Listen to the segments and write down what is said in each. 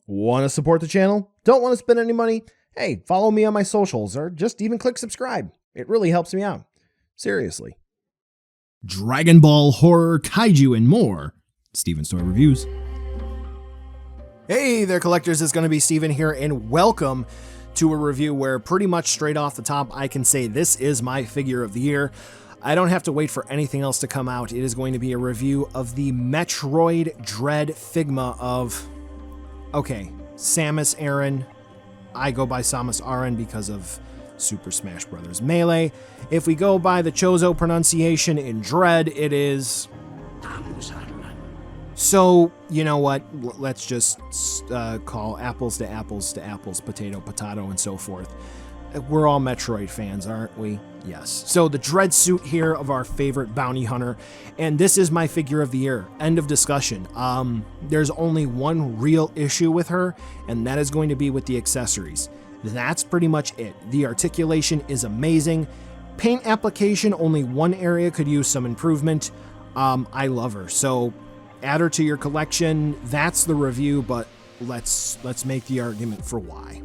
Want to support the channel? Don't want to spend any money? Hey, follow me on my socials or just even click subscribe. It really helps me out. Seriously. Dragon Ball, horror, kaiju, and more. Steven Story Reviews. Hey there, collectors. It's going to be Steven here, and welcome to a review where pretty much straight off the top I can say this is my figure of the year. I don't have to wait for anything else to come out. It is going to be a review of the Metroid Dread Figma of, okay, Samus Aran. I go by Samus Aran because of Super Smash Bros. Melee. If we go by the Chozo pronunciation in Dread, it is... So, you know what? Let's just call apples to apples to apples, potato, potato, and so forth. We're all Metroid fans, aren't we? Yes. So the Dread suit here of our favorite bounty hunter, and this is my figure of the year. End of discussion. There's only one real issue with her, and that is going to be with the accessories. That's pretty much it. The articulation is amazing. Paint application, only one area could use some improvement. I love her. So add her to your collection. That's the review, but let's make the argument for why.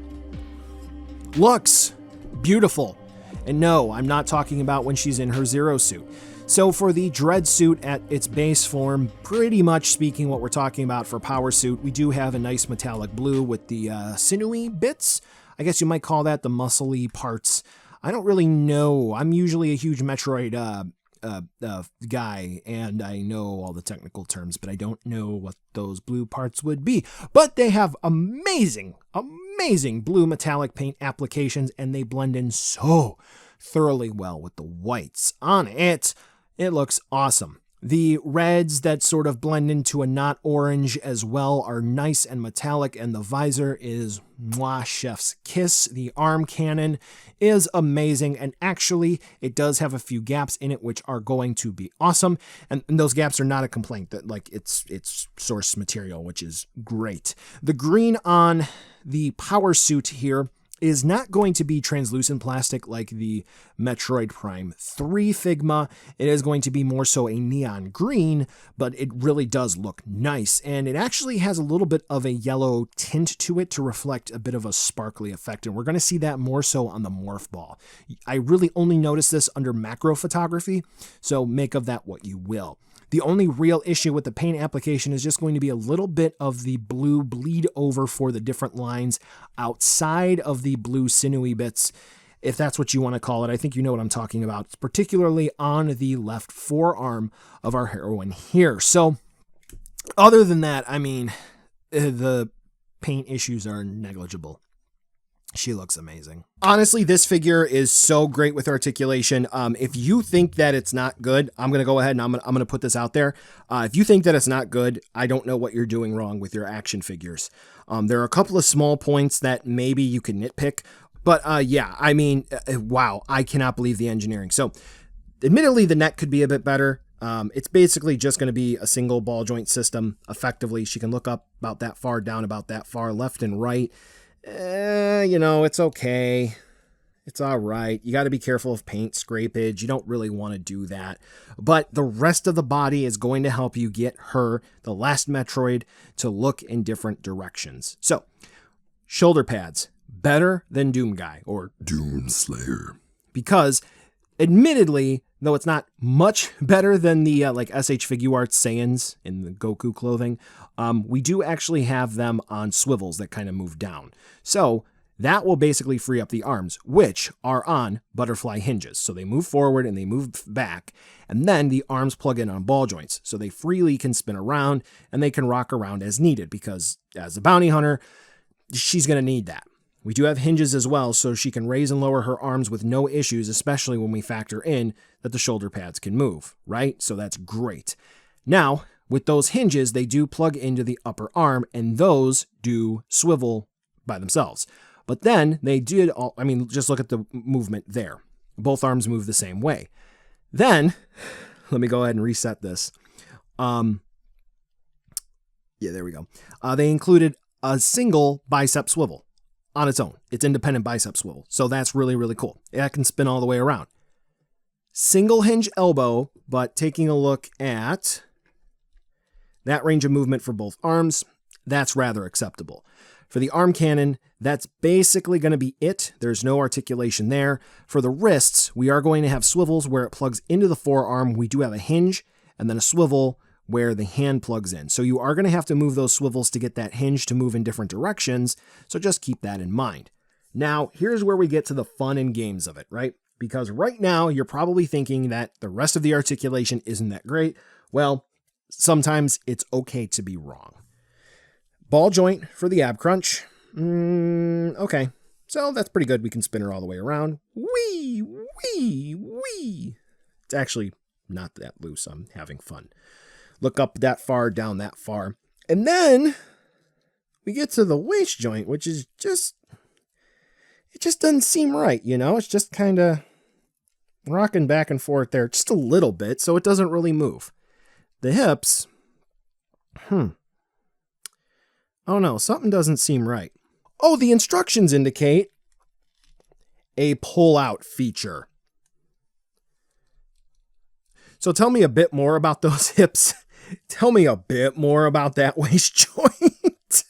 Looks beautiful. And no, I'm not talking about when she's in her Zero suit. So for the Dread suit at its base form, pretty much speaking what we're talking about for Power Suit, we do have a nice metallic blue with the sinewy bits. I guess you might call that the muscly parts. I don't really know. I'm usually a huge Metroid guy, and I know all the technical terms, but I don't know what those blue parts would be. But they have amazing blue metallic paint applications, and they blend in so thoroughly well with the whites on it. It looks awesome. The reds that sort of blend into a not orange as well are nice and metallic, and the visor is mwah, chef's kiss. The arm cannon is amazing, and actually it does have a few gaps in it which are going to be awesome, and those gaps are not a complaint. That like it's source material, which is great. The green on the Power Suit here is not going to be translucent plastic like the Metroid Prime 3 Figma. It is going to be more so a neon green, but it really does look nice. And it actually has a little bit of a yellow tint to it to reflect a bit of a sparkly effect. And we're going to see that more so on the Morph Ball. I really only noticed this under macro photography, so make of that what you will. The only real issue with the paint application is just going to be a little bit of the blue bleed over for the different lines outside of the blue sinewy bits, if that's what you want to call it. I think you know what I'm talking about, particularly on the left forearm of our heroine here. So other than that, I mean, the paint issues are negligible. She looks amazing. Honestly, this figure is so great with articulation. If you think that it's not good, I'm going to go ahead and I'm going to put this out there. If you think that it's not good, I don't know what you're doing wrong with your action figures. There are a couple of small points that maybe you can nitpick, but yeah, I mean, wow, I cannot believe the engineering. So admittedly, the neck could be a bit better. It's basically just going to be a single ball joint system. Effectively, she can look up about that far, down about that far, left and right. You know, it's okay. It's all right. You got to be careful of paint scrapage. You don't really want to do that. But the rest of the body is going to help you get her, the last Metroid, to look in different directions. So, shoulder pads, better than Doom Guy or Doom Slayer. Because, admittedly, though it's not much better than the like SH Figuarts Saiyans in the Goku clothing, we do actually have them on swivels that kind of move down. So that will basically free up the arms, which are on butterfly hinges. So they move forward and they move back, and then the arms plug in on ball joints. So they freely can spin around and they can rock around as needed, because as a bounty hunter, she's going to need that. We do have hinges as well, so she can raise and lower her arms with no issues, especially when we factor in that the shoulder pads can move, right? So that's great. Now, with those hinges, they do plug into the upper arm, and those do swivel by themselves. But then they did all, I mean, just look at the movement there. Both arms move the same way. Then, let me go ahead and reset this. Yeah, there we go. They included a single bicep swivel on its own. It's independent bicep swivel. So that's really, really cool. It can spin all the way around. Single hinge elbow, but taking a look at that range of movement for both arms, that's rather acceptable. For the arm cannon, that's basically going to be it. There's no articulation there. For the wrists, we are going to have swivels where it plugs into the forearm. We do have a hinge and then a swivel where the hand plugs in. So you are going to have to move those swivels to get that hinge to move in different directions. So just keep that in mind. Now, here's where we get to the fun and games of it, right? Because right now you're probably thinking that the rest of the articulation isn't that great. Well, sometimes it's okay to be wrong. Ball joint for the ab crunch. Okay, so that's pretty good. We can spin her all the way around. Wee, wee, wee. It's actually not that loose. I'm having fun. Look up that far, down that far. And then we get to the waist joint, which is just, it just doesn't seem right, you know? It's just kind of rocking back and forth there just a little bit, so it doesn't really move. The hips, oh no, something doesn't seem right. Oh, the instructions indicate a pull-out feature. So tell me a bit more about those hips. Tell me a bit more about that waist joint.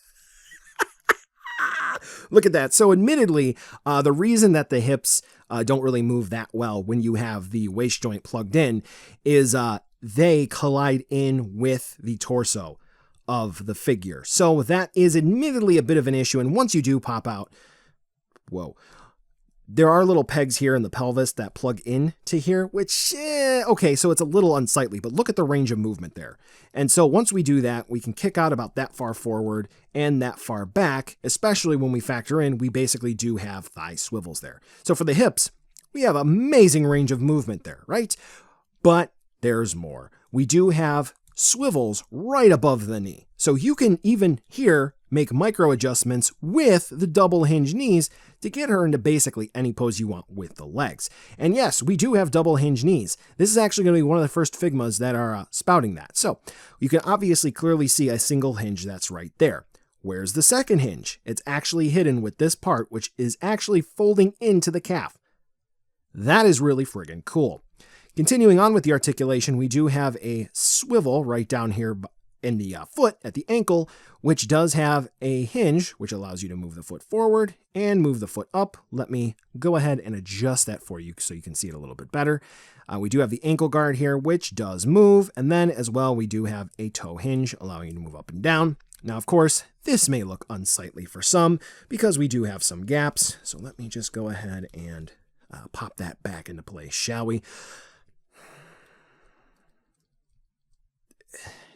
Look at that. So admittedly, the reason that the hips don't really move that well when you have the waist joint plugged in is they collide in with the torso of the figure. So that is admittedly a bit of an issue. And once you do pop out, whoa, there are little pegs here in the pelvis that plug in to here, which, okay, so it's a little unsightly, but look at the range of movement there. And so once we do that, we can kick out about that far forward and that far back, especially when we factor in, we basically do have thigh swivels there. So for the hips, we have amazing range of movement there, right? But there's more. We do have swivels right above the knee. So you can even here make micro adjustments with the double hinge knees to get her into basically any pose you want with the legs. And yes, we do have double hinge knees. This is actually going to be one of the first Figmas that are spouting that. So you can obviously clearly see a single hinge that's right there. Where's the second hinge? It's actually hidden with this part, which is actually folding into the calf. That is really friggin' cool. Continuing on with the articulation, we do have a swivel right down here in the foot at the ankle, which does have a hinge, which allows you to move the foot forward and move the foot up. Let me go ahead and adjust that for you so you can see it a little bit better. We do have the ankle guard here, which does move. And then as well, we do have a toe hinge, allowing you to move up and down. Now, of course, this may look unsightly for some because we do have some gaps. So let me just go ahead and pop that back into place, shall we?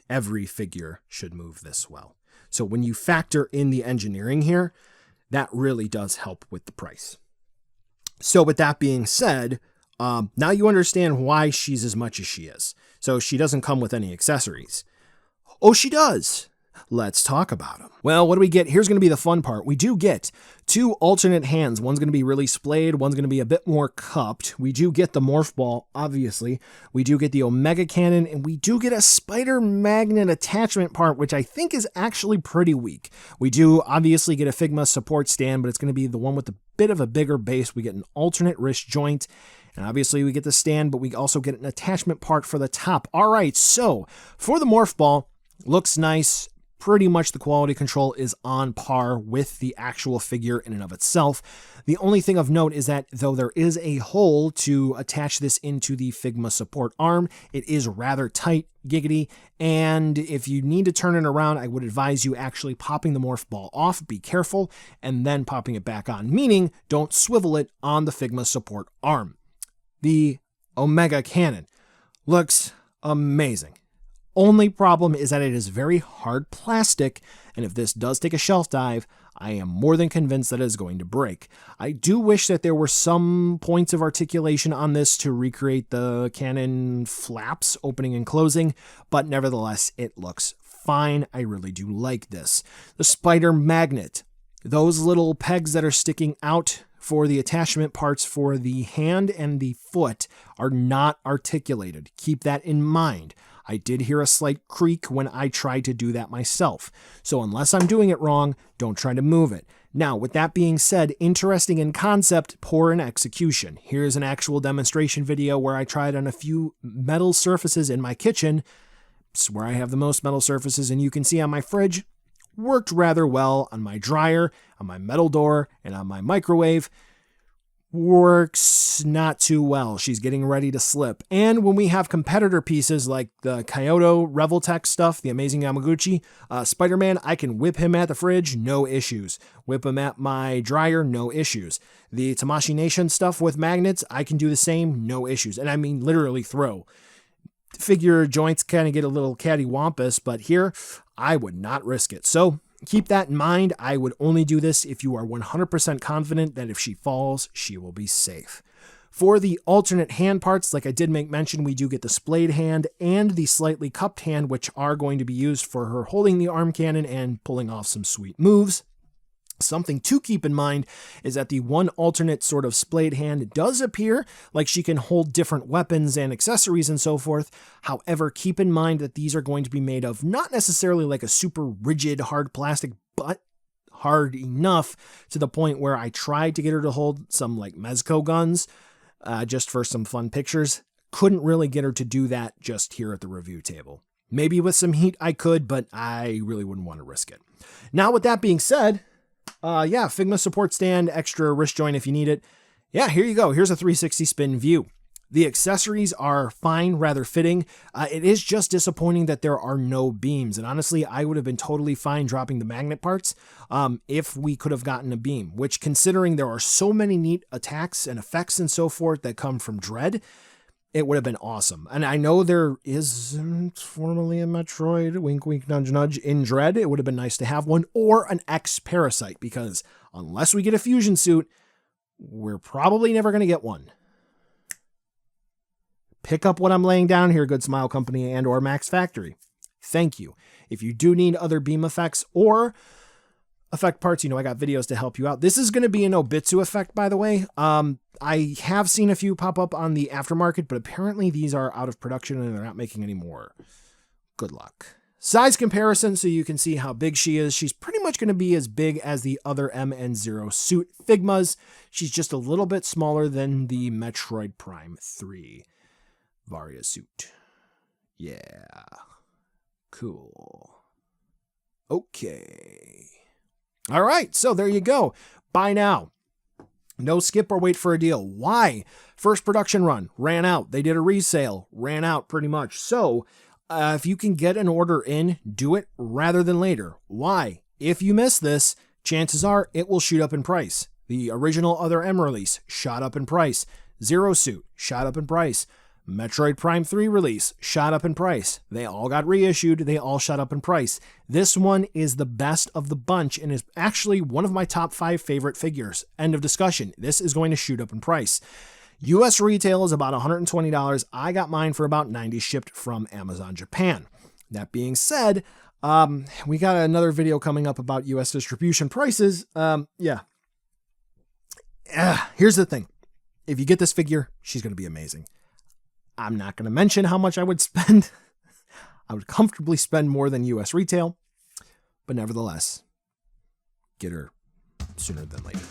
Every figure should move this well. So when you factor in the engineering here, that really does help with the price. So with that being said, now you understand why she's as much as she is. So she doesn't come with any accessories. Oh, she does. Let's talk about them. Well, what do we get? Here's going to be the fun part. We do get two alternate hands. One's going to be really splayed. One's going to be a bit more cupped. We do get the morph ball, obviously. We do get the Omega cannon, and we do get a spider magnet attachment part, which I think is actually pretty weak. We do obviously get a Figma support stand, but it's going to be the one with a bit of a bigger base. We get an alternate wrist joint, and obviously we get the stand, but we also get an attachment part for the top. All right, so for the morph ball, looks nice. Pretty much the quality control is on par with the actual figure in and of itself. The only thing of note is that though there is a hole to attach this into the Figma support arm, it is rather tight, giggity, and if you need to turn it around, I would advise you actually popping the morph ball off, be careful, and then popping it back on, meaning don't swivel it on the Figma support arm. The Omega cannon looks amazing. Only problem is that it is very hard plastic, and if this does take a shelf dive, I am more than convinced that it is going to break. I do wish that there were some points of articulation on this to recreate the cannon flaps opening and closing, but nevertheless, it looks fine. I really do like this. The spider magnet, those little pegs that are sticking out for the attachment parts for the hand and the foot are not articulated. Keep that in mind. I did hear a slight creak when I tried to do that myself. So unless I'm doing it wrong, don't try to move it. Now, with that being said, interesting in concept, poor in execution. Here's an actual demonstration video where I tried on a few metal surfaces in my kitchen. It's where I have the most metal surfaces, and you can see on my fridge, Worked rather well on my dryer, on my metal door, and on my microwave. Works not too well. She's getting ready to slip. And when we have competitor pieces like the Kyoto Reveltech stuff, the Amazing Yamaguchi, Spider-Man, I can whip him at the fridge, no issues. Whip him at my dryer, no issues. The Tamashii Nation stuff with magnets, I can do the same, no issues. And I mean literally throw. Figure joints kind of get a little cattywampus, but here, I would not risk it. So keep that in mind. I would only do this if you are 100% confident that if she falls, she will be safe. For the alternate hand parts, like I did make mention, we do get the splayed hand and the slightly cupped hand, which are going to be used for her holding the arm cannon and pulling off some sweet moves. Something to keep in mind is that the one alternate sort of splayed hand does appear like she can hold different weapons and accessories and so forth. However, keep in mind that these are going to be made of not necessarily like a super rigid, hard plastic, but hard enough to the point where I tried to get her to hold some like Mezco guns just for some fun pictures. Couldn't really get her to do that just here at the review table. Maybe with some heat I could, but I really wouldn't want to risk it. Now, with that being said, yeah, Figma support stand, extra wrist joint if you need it. Yeah, here you go. Here's a 360 spin view. The accessories are fine, rather fitting. It is just disappointing that there are no beams. And honestly, I would have been totally fine dropping the magnet parts if we could have gotten a beam, which considering there are so many neat attacks and effects and so forth that come from Dread, it would have been awesome. And I know there is formerly a Metroid, wink, wink, nudge, nudge, in Dread. It would have been nice to have one, or an X-Parasite, because unless we get a fusion suit, we're probably never going to get one. Pick up what I'm laying down here, Good Smile Company and or Max Factory. Thank you. If you do need other beam effects or effect parts, you know, I got videos to help you out. This is going to be an Obitsu effect, by the way. I have seen a few pop up on the aftermarket, but apparently these are out of production and they're not making any more. Good luck. Size comparison so you can see how big she is. She's pretty much going to be as big as the other MN0 suit Figmas. She's just a little bit smaller than the Metroid Prime 3 Varia suit. Yeah. Cool. Okay. All right, so there you go. Buy now. No skip or wait for a deal. Why? First production run, ran out. They did a resale, ran out pretty much. So if you can get an order in, do it rather than later. Why? If you miss this, chances are it will shoot up in price. The original Other M release shot up in price. Zero Suit shot up in price. Metroid Prime 3 release shot up in price. They all got reissued. They all shot up in price. This one is the best of the bunch and is actually one of my top 5 favorite figures. End of discussion. This is going to shoot up in price. US retail is about $120. I got mine for about $90 shipped from Amazon Japan. That being said, we got another video coming up about US distribution prices. Here's the thing. If you get this figure, she's going to be amazing. I'm not going to mention how much I would spend. I would comfortably spend more than US retail, but nevertheless, get her sooner than later.